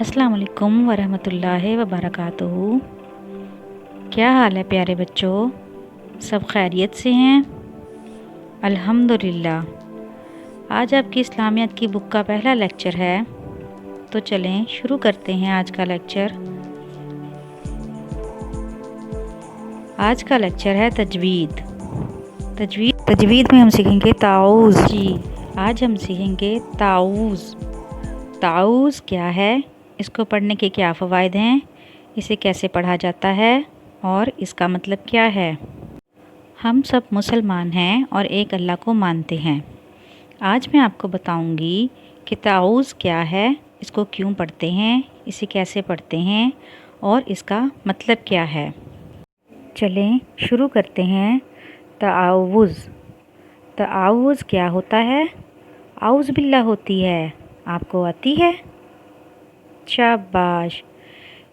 अस्सलाम वालेकुम वरहमतुल्लाहि वबरकातुहू। क्या हाल है प्यारे बच्चों, सब खैरियत से हैं? अल्हम्दुलिल्लाह। आज आपकी इस्लामियत की बुक का पहला लेक्चर है, तो चलें शुरू करते हैं आज का लेक्चर। आज का लेक्चर है तजवीद। तजवीद में हम सीखेंगे ताऊज़। जी, आज हम सीखेंगे ताऊज़। ताऊज़ क्या है, इसको पढ़ने के क्या फ़वाइद हैं, इसे कैसे पढ़ा जाता है और इसका मतलब क्या है। हम सब मुसलमान हैं और एक अल्लाह को मानते हैं। आज मैं आपको बताऊंगी कि ताऊज़ क्या है, इसको क्यों पढ़ते हैं, इसे कैसे पढ़ते हैं और इसका मतलब क्या है। चलें शुरू करते हैं। ताऊज़। ताऊज़ क्या होता है? आऊज़ बिल्लाह होती है। आपको आती है? शाबाश।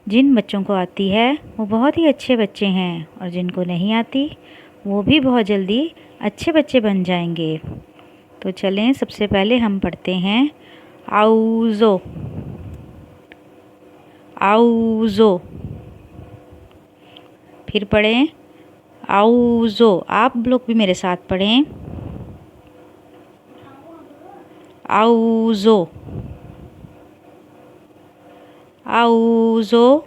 जिन बच्चों को आती है वो बहुत ही अच्छे बच्चे हैं, और जिनको नहीं आती वो भी बहुत जल्दी अच्छे बच्चे बन जाएंगे। तो चलें सबसे पहले हम पढ़ते हैं आऊज़ो। आऊज़ो। फिर पढ़ें आऊज़ो। आप लोग भी मेरे साथ पढ़ें आऊज़ो। आऊज़ो।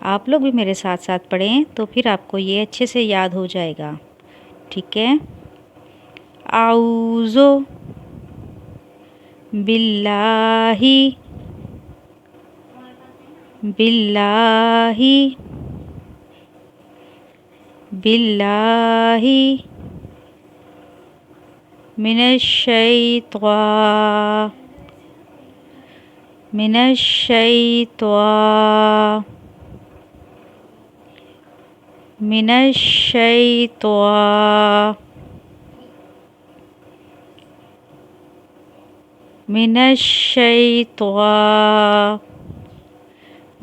आप लोग भी मेरे साथ साथ पढ़ें तो फिर आपको ये अच्छे से याद हो जाएगा, ठीक है। आऊज़ो बिल्लाही। बिल्लाही। बिल्लाही मिनश्शैत्वा। मिनश्शैत्वा। मिनश्शैत्वा। मिनश्शैत्वा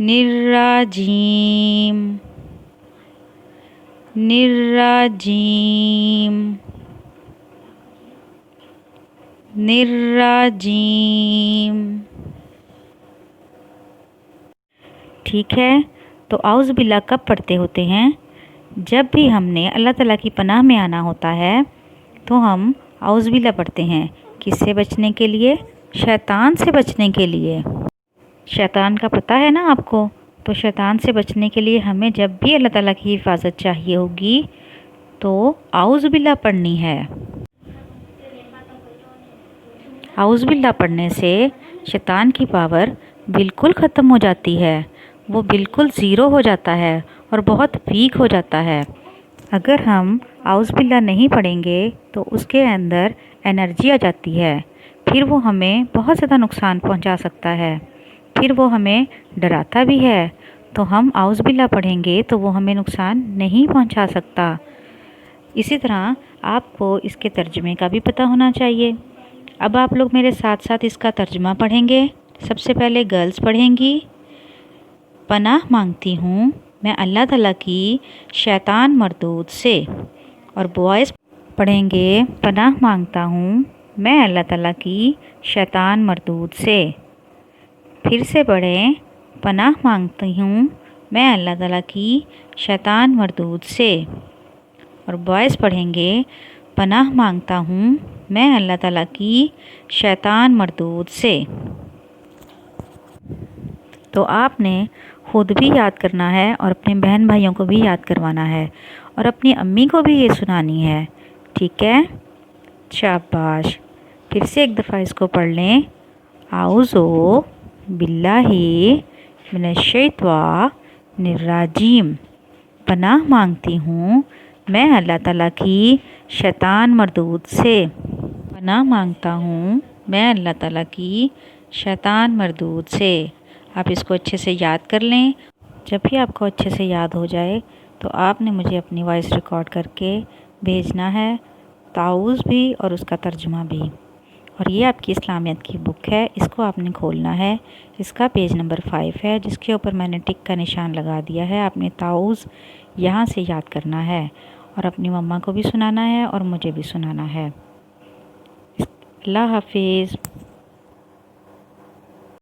निर्राजीम। निर्राजीम। निर्राजीम। ठीक है। तो आउज़ बिल्लाह कब पढ़ते होते हैं? जब भी हमने अल्लाह ताला की पनाह में आना होता है तो हम आउज़ बिल्लाह पढ़ते हैं। किससे बचने के लिए? शैतान से बचने के लिए। शैतान का पता है ना आपको? तो शैतान से बचने के लिए हमें जब भी अल्लाह ताला की हिफाजत चाहिए होगी तो आउज़ बिल्लाह पढ़नी है। आउज़ बिल्लाह पढ़ने से शैतान की पावर बिल्कुल ख़त्म हो जाती है, वो बिल्कुल ज़ीरो हो जाता है और बहुत वीक हो जाता है। अगर हम आउज़ बिल्लाह नहीं पढ़ेंगे तो उसके अंदर एनर्जी आ जाती है, फिर वो हमें बहुत ज़्यादा नुकसान पहुंचा सकता है, फिर वो हमें डराता भी है। तो हम आउज़ बिल्लाह पढ़ेंगे तो वो हमें नुकसान नहीं पहुंचा सकता। इसी तरह आपको इसके तर्जुमे का भी पता होना चाहिए। अब आप लोग मेरे साथ साथ इसका तर्जुमा पढ़ेंगे। सबसे पहले गर्ल्स पढ़ेंगी पनाह मांगती हूँ मैं अल्लाह ताला की शैतान मरदूद से, और बॉयज़ पढ़ेंगे पनाह मांगता हूँ मैं अल्लाह ताला की शैतान मरदूद से। फिर से पढ़ें पनाह मांगती हूँ मैं अल्लाह ताला की शैतान मरदूद से, और बॉयज़ पढ़ेंगे पनाह मांगता हूँ मैं अल्लाह ताला की शैतान मरदूद से। तो आपने खुद भी याद करना है और अपने बहन भाइयों को भी याद करवाना है और अपनी अम्मी को भी ये सुनानी है, ठीक है। शाबाश। फिर से एक दफ़ा इसको पढ़ लें। आऊज़ो बिल्लाही मिनश्शैत्वा निर्राजीम। पनाह मांगती हूँ मैं अल्लाह ताला की शैतान मरदूद से। पनाह मांगता हूँ मैं अल्लाह ताला की शैतान मरदूद से। आप इसको अच्छे से याद कर लें। जब भी आपको अच्छे से याद हो जाए तो आपने मुझे अपनी वॉइस रिकॉर्ड करके भेजना है, ताऊज़ भी और उसका तर्जुमा भी। और ये आपकी इस्लामियत की बुक है, इसको आपने खोलना है। इसका पेज नंबर 5 है, जिसके ऊपर मैंने टिक का निशान लगा दिया है। आपने ताऊज़ यहाँ से याद करना है और अपनी मम्मा को भी सुनाना है और मुझे भी सुनाना है। अल्लाह हाफिज़।